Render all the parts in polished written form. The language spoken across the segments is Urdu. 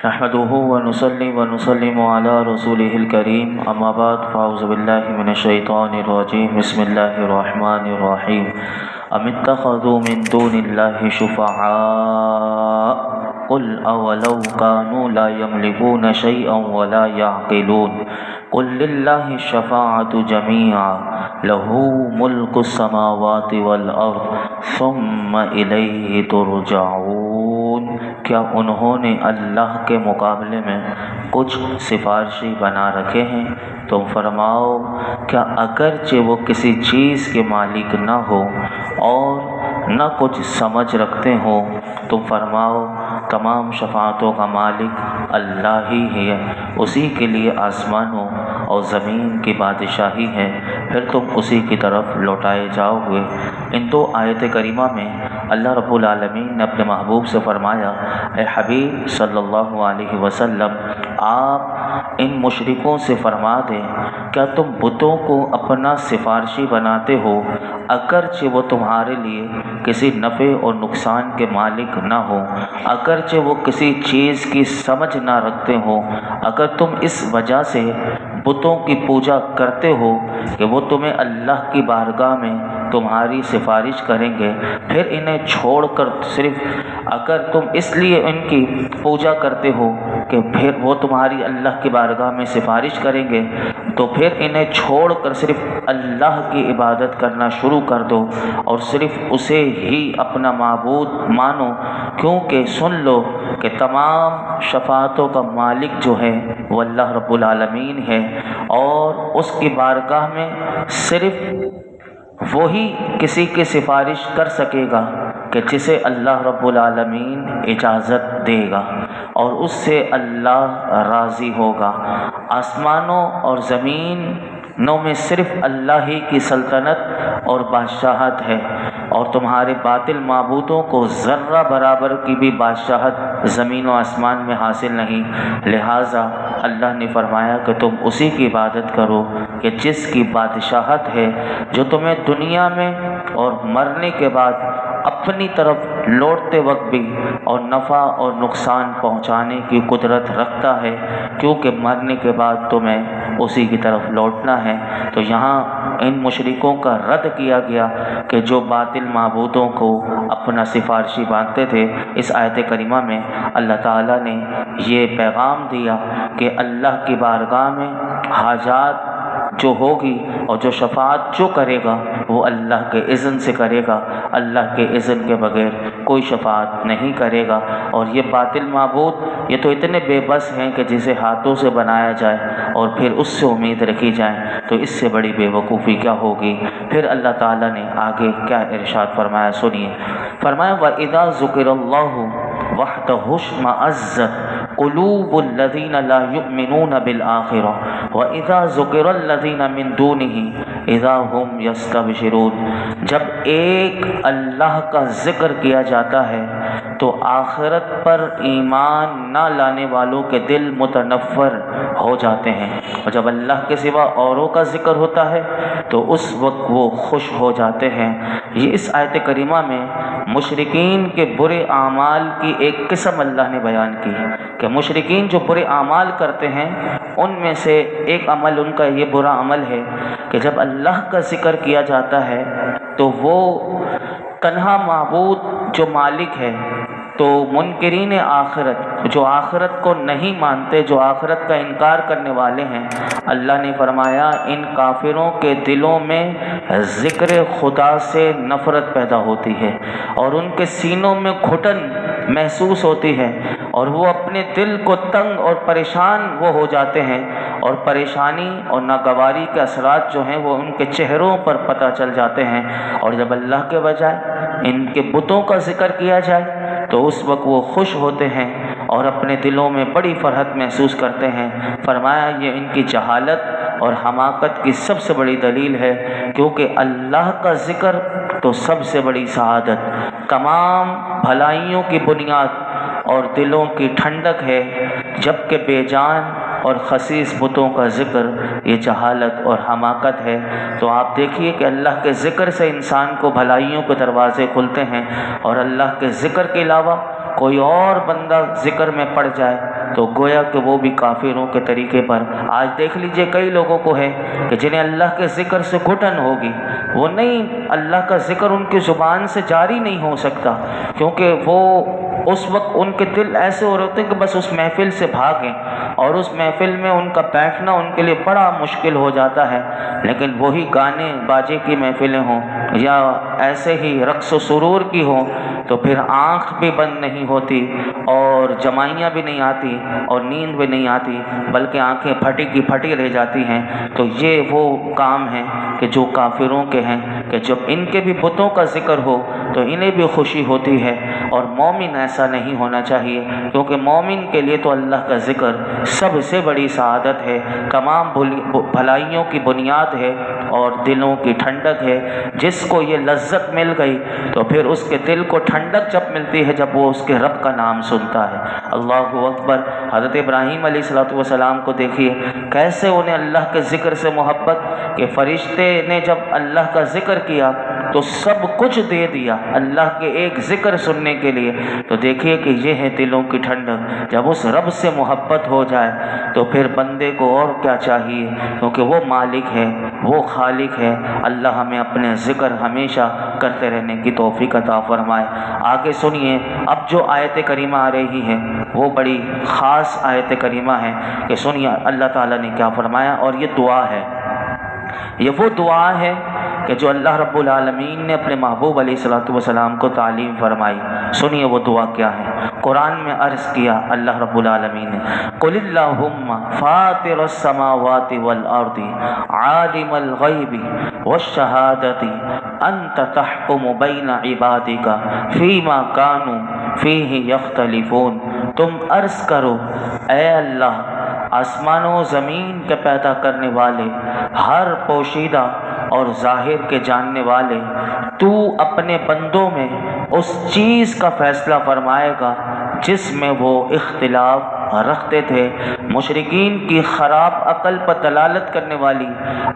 نحمده ونصلي ونسلم على رسوله الكريم اما بعد فاعوذ بالله من الشيطان الرجيم بسم الله الرحمن الرحيم ام اتخذوا من دون الله شفعاء قل اولو كانوا لا يملكون شيئا ولا يعقلون قل لله الشفاعة جميعا له ملك السماوات والارض ثم الیہ ترجعون۔ کیا انہوں نے اللہ کے مقابلے میں کچھ سفارشی بنا رکھے ہیں؟ تم فرماؤ کیا اگرچہ وہ کسی چیز کے مالک نہ ہو اور نہ کچھ سمجھ رکھتے ہوں، تم فرماؤ تمام شفاعتوں کا مالک اللہ ہی ہے، اسی کے لیے آسمانوں اور زمین کی بادشاہی ہے، پھر تم اسی کی طرف لوٹائے جاؤ گے۔ ان دو آیت کریمہ میں اللہ رب العالمین نے اپنے محبوب سے فرمایا، اے حبیب صلی اللہ علیہ وسلم، آپ ان مشرکوں سے فرما دیں کیا تم بتوں کو اپنا سفارشی بناتے ہو اگرچہ وہ تمہارے لیے کسی نفع اور نقصان کے مالک نہ ہو، اگرچہ وہ کسی چیز کی سمجھ نہ رکھتے ہوں، اگر تم اس وجہ سے بتوں کی پوجا کرتے ہو کہ وہ تمہیں اللہ کی بارگاہ میں تمہاری سفارش کریں گے، پھر انہیں چھوڑ کر صرف اگر تم اس لیے ان کی پوجا کرتے ہو کہ پھر وہ تمہاری اللہ کی بارگاہ میں سفارش کریں گے، تو پھر انہیں چھوڑ کر صرف اللہ کی عبادت کرنا شروع کر دو اور صرف اسے ہی اپنا معبود مانو، کیونکہ سن لو کہ تمام شفاعتوں کا مالک جو ہے وہ اللہ رب العالمین ہے، اور اس کی بارگاہ میں صرف وہی کسی کی سفارش کر سکے گا کہ جسے اللہ رب العالمین اجازت دے گا اور اس سے اللہ راضی ہوگا۔ آسمانوں اور زمینوں میں صرف اللہ ہی کی سلطنت اور بادشاہت ہے، اور تمہارے باطل معبودوں کو ذرہ برابر کی بھی بادشاہت زمین و آسمان میں حاصل نہیں، لہٰذا اللہ نے فرمایا کہ تم اسی کی عبادت کرو کہ جس کی بادشاہت ہے، جو تمہیں دنیا میں اور مرنے کے بعد اپنی طرف لوٹتے وقت بھی اور نفع اور نقصان پہنچانے کی قدرت رکھتا ہے، کیونکہ مرنے کے بعد تمہیں اسی کی طرف لوٹنا ہے۔ تو یہاں ان مشرکوں کا رد کیا گیا کہ جو باطل معبودوں کو اپنا سفارشی مانتے تھے۔ اس آیت کریمہ میں اللہ تعالیٰ نے یہ پیغام دیا کہ اللہ کی بارگاہ میں حاجات جو ہوگی اور جو شفاعت جو کرے گا وہ اللہ کے اذن سے کرے گا، اللہ کے اذن کے بغیر کوئی شفاعت نہیں کرے گا۔ اور یہ باطل معبود یہ تو اتنے بے بس ہیں کہ جسے ہاتھوں سے بنایا جائے اور پھر اس سے امید رکھی جائے، تو اس سے بڑی بے وقوفی کیا ہوگی۔ پھر اللہ تعالیٰ نے آگے کیا ارشاد فرمایا، سنیے، فرمایا وَإِذَا ذُكِرَ اللَّهُ وَحْدَهُ اشْمَأَزَّتْ قُلُوبُ الَّذِينَ لَا يُؤْمِنُونَ بِالْآخِرَةِ وَإِذَا ذُكِرَ الَّذِينَ مِن دُونِهِ إِذَا هُمْ يَسْتَبْشِرُونَ۔ جب ایک اللہ کا ذکر کیا جاتا ہے تو آخرت پر ایمان نہ لانے والوں کے دل متنفر ہو جاتے ہیں، اور جب اللہ کے سوا اوروں کا ذکر ہوتا ہے تو اس وقت وہ خوش ہو جاتے ہیں۔ یہ اس آیت کریمہ میں مشرکین کے برے اعمال کی ایک قسم اللہ نے بیان کی کہ مشرکین جو برے اعمال کرتے ہیں ان میں سے ایک عمل ان کا یہ برا عمل ہے کہ جب اللہ کا ذکر کیا جاتا ہے تو وہ تنہا معبود جو مالک ہے، تو منکرین آخرت جو آخرت کو نہیں مانتے، جو آخرت کا انکار کرنے والے ہیں، اللہ نے فرمایا ان کافروں کے دلوں میں ذکر خدا سے نفرت پیدا ہوتی ہے اور ان کے سینوں میں گھٹن محسوس ہوتی ہے، اور وہ اپنے دل کو تنگ اور پریشان وہ ہو جاتے ہیں، اور پریشانی اور ناگواری کے اثرات جو ہیں وہ ان کے چہروں پر پتہ چل جاتے ہیں، اور جب اللہ کے بجائے ان کے بتوں کا ذکر کیا جائے تو اس وقت وہ خوش ہوتے ہیں اور اپنے دلوں میں بڑی فرحت محسوس کرتے ہیں۔ فرمایا یہ ان کی جہالت اور حماقت کی سب سے بڑی دلیل ہے، کیونکہ اللہ کا ذکر تو سب سے بڑی سعادت، تمام بھلائیوں کی بنیاد اور دلوں کی ٹھنڈک ہے، جبکہ بے جان اور خسیس بتوں کا ذکر یہ جہالت اور حماقت ہے۔ تو آپ دیکھیے کہ اللہ کے ذکر سے انسان کو بھلائیوں کے دروازے کھلتے ہیں، اور اللہ کے ذکر کے علاوہ کوئی اور بندہ ذکر میں پڑ جائے تو گویا کہ وہ بھی کافروں کے طریقے پر. آج دیکھ لیجئے کئی لوگوں کو ہے کہ جنہیں اللہ کے ذکر سے گھٹن ہوگی، وہ نہیں، اللہ کا ذکر ان کی زبان سے جاری نہیں ہو سکتا، کیونکہ وہ اس وقت ان کے دل ایسے ہو رہے ہوتے ہیں کہ بس اس محفل سے بھاگیں، اور اس محفل میں ان کا بیٹھنا ان کے لیے بڑا مشکل ہو جاتا ہے. لیکن وہی گانے باجے کی محفلیں ہوں یا ایسے ہی رقص و سرور کی ہوں تو پھر آنکھ بھی بند نہیں ہوتی اور جمائیاں بھی نہیں آتی اور نیند بھی نہیں آتی، بلکہ آنکھیں پھٹی کی پھٹی رہ جاتی ہیں. تو یہ وہ کام ہیں کہ جو کافروں کے ہیں، کہ جب ان کے بھی بتوں کا ذکر ہو تو انہیں بھی خوشی ہوتی ہے. اور مومن ایسا نہیں ہونا چاہیے، کیونکہ مومن کے لیے تو اللہ کا ذکر سب سے بڑی سعادت ہے، تمام بھلائیوں کی بنیاد ہے اور دلوں کی ٹھنڈک ہے. جس کو یہ لذت مل گئی تو پھر اس کے دل کو ٹھنڈک جب ملتی ہے جب وہ اس کے رب کا نام سنتا ہے. اللہ اکبر. حضرت ابراہیم علیہ السلام کو دیکھیے کیسے انہیں اللہ کے ذکر سے محبت، کہ فرشتے نے جب اللہ کا ذکر کیا تو سب کچھ دے دیا اللہ کے ایک ذکر سننے کے لیے. تو دیکھیے کہ یہ ہے دلوں کی ٹھنڈک. جب اس رب سے محبت ہو جائے تو پھر بندے کو اور کیا چاہیے، کیونکہ وہ مالک ہے، وہ خالق ہے. اللہ ہمیں اپنے ذکر ہمیشہ کرتے رہنے کی توفیق عطا فرمائے. آگے سنیے، اب جو آیت کریمہ آ رہی ہے وہ بڑی خاص آیت کریمہ ہے کہ سنیے اللہ تعالیٰ نے کیا فرمایا. اور یہ دعا ہے، یہ وہ دعا ہے کہ جو اللہ رب العالمین نے اپنے محبوب علیہ السلام کو تعلیم فرمائی. سنیے وہ دعا کیا ہے. قرآن میں عرض کیا اللہ رب العالمین نے، قل اللہم فاطر السماوات والارض عالم الغیب والشہادۃ انت تحکم بین عبادک فیما کانوا فیہ یختلفون. تم عرض کرو اے اللہ، آسمان و زمین کے پیدا کرنے والے، ہر پوشیدہ اور ظاہر کے جاننے والے، تو اپنے بندوں میں اس چیز کا فیصلہ فرمائے گا جس میں وہ اختلاف رکھتے تھے. مشرکین کی خراب عقل پر دلالت کرنے والی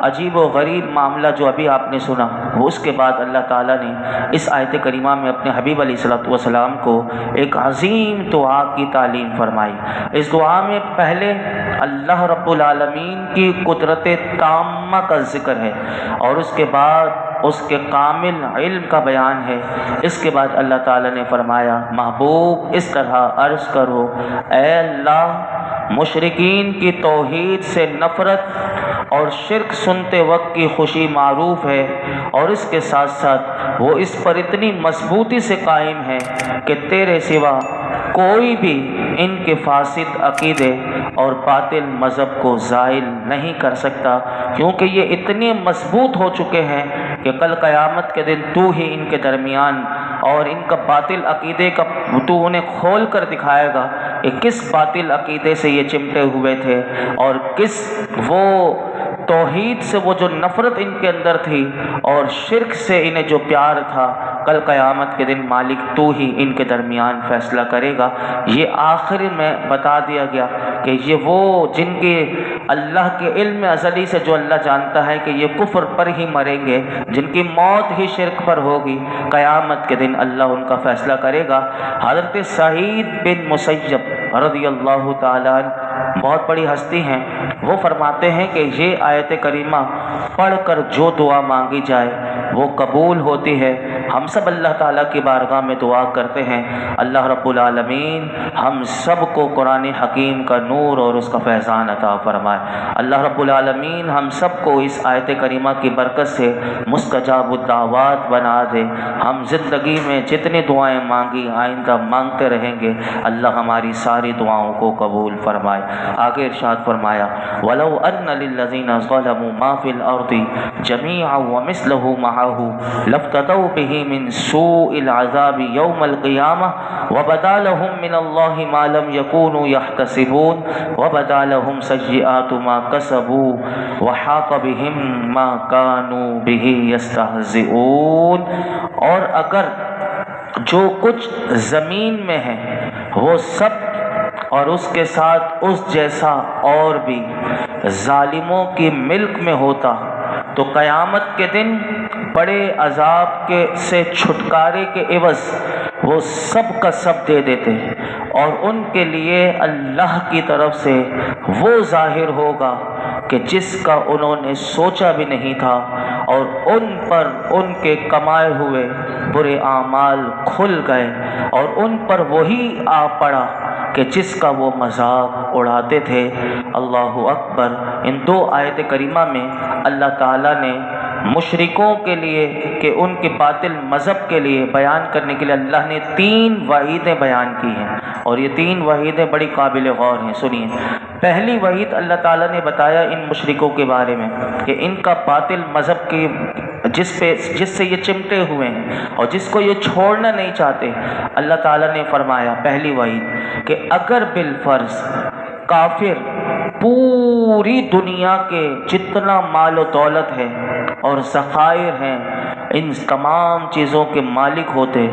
عجیب و غریب معاملہ جو ابھی آپ نے سنا، وہ اس کے بعد اللہ تعالیٰ نے اس آیت کریمہ میں اپنے حبیب علیہ السلام کو ایک عظیم دعا کی تعلیم فرمائی. اس دعا میں پہلے اللہ رب العالمین کی قدرت تامہ کا ذکر ہے اور اس کے بعد اس کے کامل علم کا بیان ہے. اس کے بعد اللہ تعالیٰ نے فرمایا محبوب اس طرح عرض کرو اے اللہ، مشرکین کی توحید سے نفرت اور شرک سنتے وقت کی خوشی معروف ہے، اور اس کے ساتھ ساتھ وہ اس پر اتنی مضبوطی سے قائم ہے کہ تیرے سوا کوئی بھی ان کے فاسد عقیدے اور باطل مذہب کو زائل نہیں کر سکتا، کیونکہ یہ اتنے مضبوط ہو چکے ہیں کہ کل قیامت کے دن تو ہی ان کے درمیان اور ان کا باطل عقیدے کا تو انہیں کھول کر دکھائے گا کہ کس باطل عقیدے سے یہ چمٹے ہوئے تھے اور کس وہ توحید سے وہ جو نفرت ان کے اندر تھی اور شرک سے انہیں جو پیار تھا. کل قیامت کے دن مالک تو ہی ان کے درمیان فیصلہ کرے گا. یہ آخر میں بتا دیا گیا کہ یہ وہ جن کے اللہ کے علم ازلی سے جو اللہ جانتا ہے کہ یہ کفر پر ہی مریں گے، جن کی موت ہی شرک پر ہوگی، قیامت کے دن اللہ ان کا فیصلہ کرے گا. حضرت سعید بن مسیب رضی اللہ تعالیٰ عنہ بہت بڑی ہستی ہیں، وہ فرماتے ہیں کہ یہ آیت کریمہ پڑھ کر جو دعا مانگی جائے وہ قبول ہوتی ہے. ہم سب اللہ تعالیٰ کی بارگاہ میں دعا کرتے ہیں اللہ رب العالمین ہم سب کو قرآن حکیم کا نور اور اس کا فیضان عطا فرمائے. اللہ رب العالمین ہم سب کو اس آیت کریمہ کی برکت سے مستجاب الدعوات بنا دے. ہم زندگی میں جتنی دعائیں مانگی آئندہ مانگتے رہیں گے، اللہ ہماری ساری دعاؤں کو قبول فرمائے. آگے ارشاد فرمایا وَلَوْ أَنَّ لِلَّذِينَ ظَلَمُوا مَا فِي الْأَرْضِ جَمِيعًا وَمِثْلَهُ مَعَهُ لَافْتَدَوْا بِهِ مِنْ سُوءِ الْعَذَابِ يَوْمَ الْقِيَامَةِ وَبَدَا لَهُم مِّنَ اللَّهِ مَا لَمْ يَكُونُوا يَحْتَسِبُونَ وَبَدَا لَهُمْ سَيِّئَاتُ مَا كَسَبُوا وَحَاقَ بِهِم مَّا كَانُوا بِهِ يَسْتَهْزِئُونَ. اور اگر جو کچھ زمین میں ہے وہ سب اور اس کے ساتھ اس جیسا اور بھی ظالموں کی ملک میں ہوتا تو قیامت کے دن بڑے عذاب کے سے چھٹکارے کے عوض وہ سب کا سب دے دیتے ہیں، اور ان کے لیے اللہ کی طرف سے وہ ظاہر ہوگا کہ جس کا انہوں نے سوچا بھی نہیں تھا، اور ان پر ان کے کمائے ہوئے برے اعمال کھل گئے، اور ان پر وہی آ پڑا کہ جس کا وہ مذاق اڑاتے تھے۔ اللہ اکبر۔ ان دو آیت کریمہ میں اللہ تعالیٰ نے مشرکوں کے لیے کہ ان کے باطل مذہب کے لیے بیان کرنے کے لیے اللہ نے 3 وعیدیں بیان کی ہیں، اور یہ 3 وعیدیں بڑی قابل غور ہیں۔ سنیے، پہلی وعید اللہ تعالیٰ نے بتایا ان مشرکوں کے بارے میں کہ ان کا باطل مذہب کی جس سے یہ چمٹے ہوئے ہیں اور جس کو یہ چھوڑنا نہیں چاہتے، اللہ تعالیٰ نے فرمایا پہلی وعید کہ اگر بالفرض کافر پوری دنیا کے جتنا مال و دولت ہے اور ذخائر ہیں ان تمام چیزوں کے مالک ہوتے،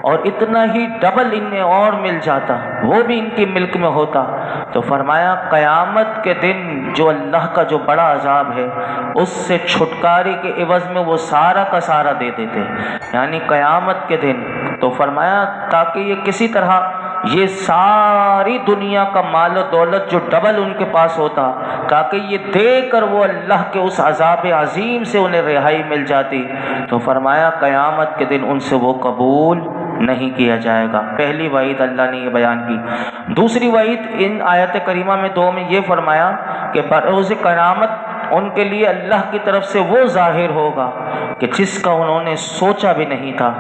اور اتنا ہی ڈبل ان میں اور مل جاتا، وہ بھی ان کی ملک میں ہوتا، تو فرمایا قیامت کے دن جو اللہ کا جو بڑا عذاب ہے اس سے چھٹکارے کے عوض میں وہ سارا کا سارا دے دیتے، یعنی قیامت کے دن۔ تو فرمایا تاکہ یہ کسی طرح یہ ساری دنیا کا مال و دولت جو ڈبل ان کے پاس ہوتا، تاکہ یہ دے کر وہ اللہ کے اس عذاب عظیم سے انہیں رہائی مل جاتی، تو فرمایا قیامت کے دن ان سے وہ قبول نہیں کیا جائے گا۔ پہلی وعید اللہ نے یہ بیان کی۔ دوسری وعید ان آیت کریمہ میں 2 میں یہ فرمایا کہ بروز قیامت ان کے لیے اللہ کی طرف سے وہ ظاہر ہوگا کہ جس کا انہوں نے سوچا بھی نہیں تھا۔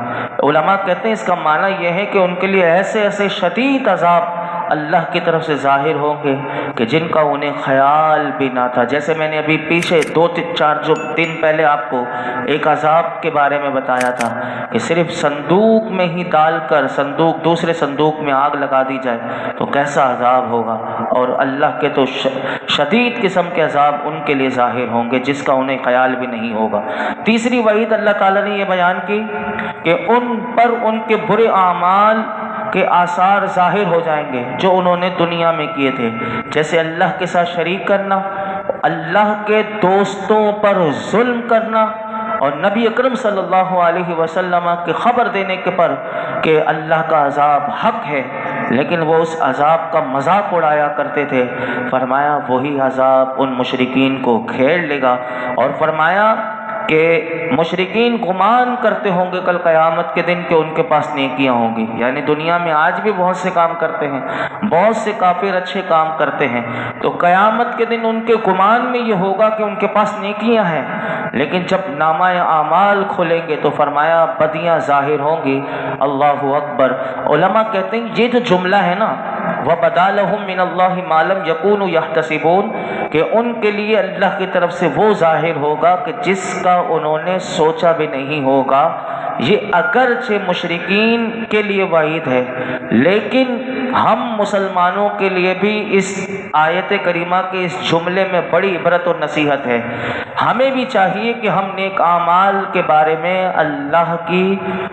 علماء کہتے ہیں اس کا معنی یہ ہے کہ ان کے لیے ایسے ایسے شدید عذاب اللہ کی طرف سے ظاہر ہوں گے کہ جن کا انہیں خیال بھی نہ تھا۔ جیسے میں نے ابھی پیچھے 2-4 جو دن پہلے آپ کو ایک عذاب کے بارے میں بتایا تھا کہ صرف صندوق میں ہی ڈال کر صندوق دوسرے صندوق میں آگ لگا دی جائے تو کیسا عذاب ہوگا، اور اللہ کے تو شدید قسم کے عذاب ان کے لیے ظاہر ہوں گے جس کا انہیں خیال بھی نہیں ہوگا۔ تیسری وعید اللہ تعالیٰ نے یہ بیان کی کہ ان پر ان کے برے اعمال کے آثار ظاہر ہو جائیں گے جو انہوں نے دنیا میں کیے تھے، جیسے اللہ کے ساتھ شریک کرنا، اللہ کے دوستوں پر ظلم کرنا، اور نبی اکرم صلی اللہ علیہ وسلم کی خبر دینے کے پر کہ اللہ کا عذاب حق ہے، لیکن وہ اس عذاب کا مذاق اڑایا کرتے تھے۔ فرمایا وہی عذاب ان مشرکین کو گھیر لے گا، اور فرمایا کہ مشرکین گمان کرتے ہوں گے کل قیامت کے دن کہ ان کے پاس نیکیاں ہوں گی، یعنی دنیا میں آج بھی بہت سے کام کرتے ہیں، بہت سے کافر اچھے کام کرتے ہیں، تو قیامت کے دن ان کے گمان میں یہ ہوگا کہ ان کے پاس نیکیاں ہیں، لیکن جب نامہ اعمال کھولیں گے تو فرمایا بدیاں ظاہر ہوں گی۔ اللہ اکبر۔ علماء کہتے ہیں یہ جو جملہ ہے نا وَبَدَا لَهُم مِّنَ اللَّهِ مَا لَمْ يَكُونُوا يَحْتَسِبُونَ، کہ ان کے لیے اللہ کی طرف سے وہ ظاہر ہوگا کہ جس کا انہوں نے سوچا بھی نہیں ہوگا۔ یہ اگرچہ مشرکین کے لیے وعید ہے، لیکن ہم مسلمانوں کے لیے بھی اس آیت کریمہ کے اس جملے میں بڑی عبرت اور نصیحت ہے۔ ہمیں بھی چاہیے کہ ہم نیک اعمال کے بارے میں اللہ کی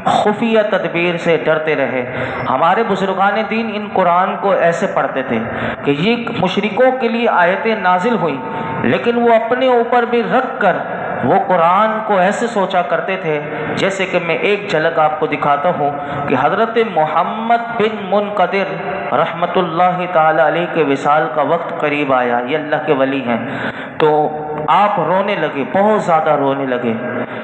خفیہ تدبیر سے ڈرتے رہے۔ ہمارے بزرگان دین ان قرآن کو ایسے پڑھتے تھے کہ یہ مشرکوں کے لیے آیتیں نازل ہوئیں، لیکن وہ اپنے اوپر بھی رکھ کر وہ قرآن کو ایسے سوچا کرتے تھے، جیسے کہ میں ایک جھلک آپ کو دکھاتا ہوں کہ حضرت محمد بن منقدر رحمۃ اللہ تعالی علیہ کے وصال کا وقت قریب آیا، یہ اللہ کے ولی ہیں، تو آپ رونے لگے، بہت زیادہ رونے لگے۔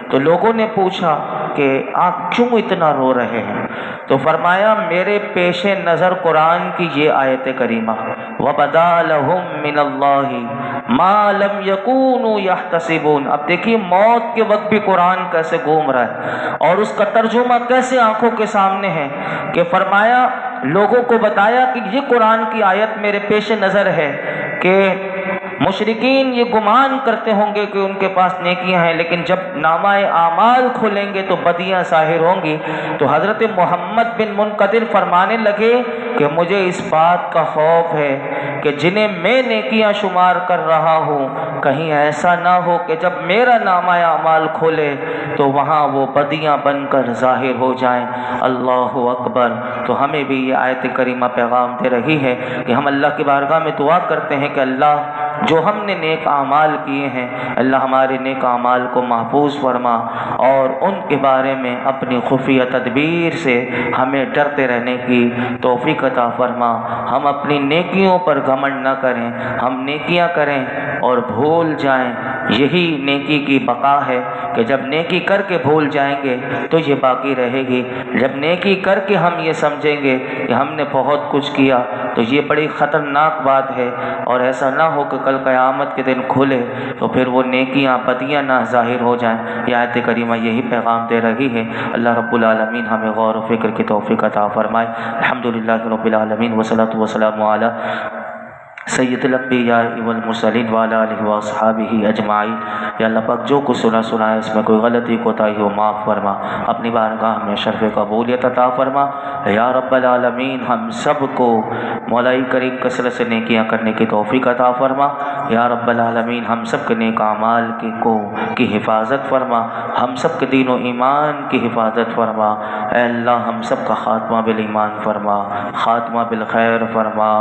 تو لوگوں نے پوچھا کہ آپ کیوں اتنا رو رہے ہیں؟ تو فرمایا میرے پیش نظر قرآن کی یہ آیت کریمہ وَبَدَا لَهُم مِّنَ اللَّهِ مَا لَمْ يَكُونُوا يَحْتَسِبُونَ۔ اب دیکھیے موت کے وقت بھی قرآن کیسے گھوم رہا ہے اور اس کا ترجمہ کیسے آنکھوں کے سامنے ہے کہ فرمایا لوگوں کو بتایا کہ یہ قرآن کی آیت میرے پیش نظر ہے کہ مشرکین یہ گمان کرتے ہوں گے کہ ان کے پاس نیکیاں ہیں، لیکن جب نامہ اعمال کھولیں گے تو بدیاں ظاہر ہوں گی۔ تو حضرت محمد بن منقدر فرمانے لگے کہ مجھے اس بات کا خوف ہے کہ جنہیں میں نیکیاں شمار کر رہا ہوں کہیں ایسا نہ ہو کہ جب میرا نامہ اعمال کھولے تو وہاں وہ بدیاں بن کر ظاہر ہو جائیں۔ اللہ اکبر۔ تو ہمیں بھی یہ آیت کریمہ پیغام دے رہی ہے کہ ہم اللہ کی بارگاہ میں دعا کرتے ہیں کہ اللہ جو ہم نے نیک اعمال کیے ہیں اللہ ہمارے نیک اعمال کو محفوظ فرما، اور ان کے بارے میں اپنی خفیہ تدبیر سے ہمیں ڈرتے رہنے کی توفیق عطا فرما۔ ہم اپنی نیکیوں پر گھمنڈ نہ کریں، ہم نیکیاں کریں اور بھول جائیں، یہی نیکی کی بقا ہے کہ جب نیکی کر کے بھول جائیں گے تو یہ باقی رہے گی، جب نیکی کر کے ہم یہ سمجھیں گے کہ ہم نے بہت کچھ کیا تو یہ بڑی خطرناک بات ہے، اور ایسا نہ ہو کہ کل قیامت کے دن کھلے تو پھر وہ نیکیاں بدیاں نہ ظاہر ہو جائیں۔ یہ آیت کریمہ یہی پیغام دے رہی ہے۔ اللہ رب العالمین ہمیں غور و فکر کی توفیق عطا فرمائے۔ الحمدللہ رب العالمین والصلاۃ والسلام علی سید الانبیاء والمرسلین وعلی آلہ واصحابہ اجمعین۔ یا اللہ پاک جو کچھ سنا ہے اس میں کوئی غلطی کوتاہی ہو معاف فرما، اپنی بارگاہ میں شرف قبولیت عطا فرما۔ یا رب العالمین ہم سب کو مولا کریم کثرت سے نیکیاں کرنے کی توفیق عطا فرما۔ یا رب العالمین ہم سب کے نیک اعمال کی حفاظت فرما، ہم سب کے دین و ایمان کی حفاظت فرما۔ اے اللہ ہم سب کا خاتمہ بالایمان فرما، خاتمہ بالخیر فرما،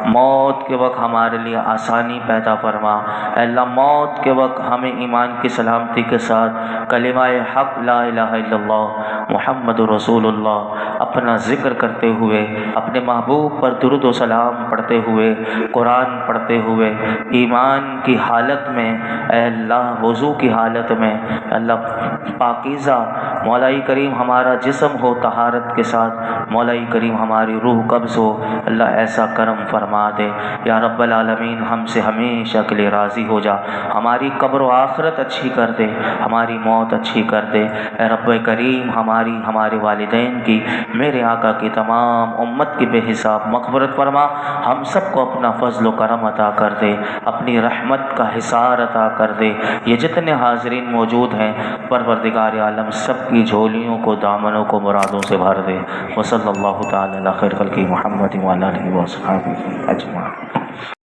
موت کے وقت ہمارے لیے آسانی پیدا فرما۔ اے اللہ موت کے وقت ہمیں ایمان کی سلامتی کے ساتھ کلمہ حق لا الہ الا اللہ محمد رسول اللہ اپنا ذکر کرتے ہوئے، اپنے محبوب پر درود و سلام پڑھتے ہوئے، قرآن پڑھتے ہوئے، ایمان کی حالت میں، اے اللہ وضو کی حالت میں، اللہ پاکیزہ مولا کریم ہمارا جسم ہو طہارت کے ساتھ، مولا کریم ہماری روح قبض ہو، اللہ ایسا کرم فرما دے۔ یا رب العالمین ہم سے ہمیشہ کے لیے راضی ہو جا، ہماری قبر و آخرت اچھی کر دے، ہماری موت اچھی کر دے۔ اے رب کریم ہمارے والدین کی، میرے آقا کی تمام امت کی بے حساب مغفرت فرما، ہم سب کو اپنا فضل و کرم عطا کر دے، اپنی رحمت کا حصار عطا کر دے۔ یہ جتنے حاضرین موجود ہیں پروردگار عالم سب کی جھولیوں کو، دامنوں کو مرادوں سے بھر دے۔ وصلی اللہ تعالی علی خیر خلقہ محمد وعلی آلہ وصحبہ اجمعین۔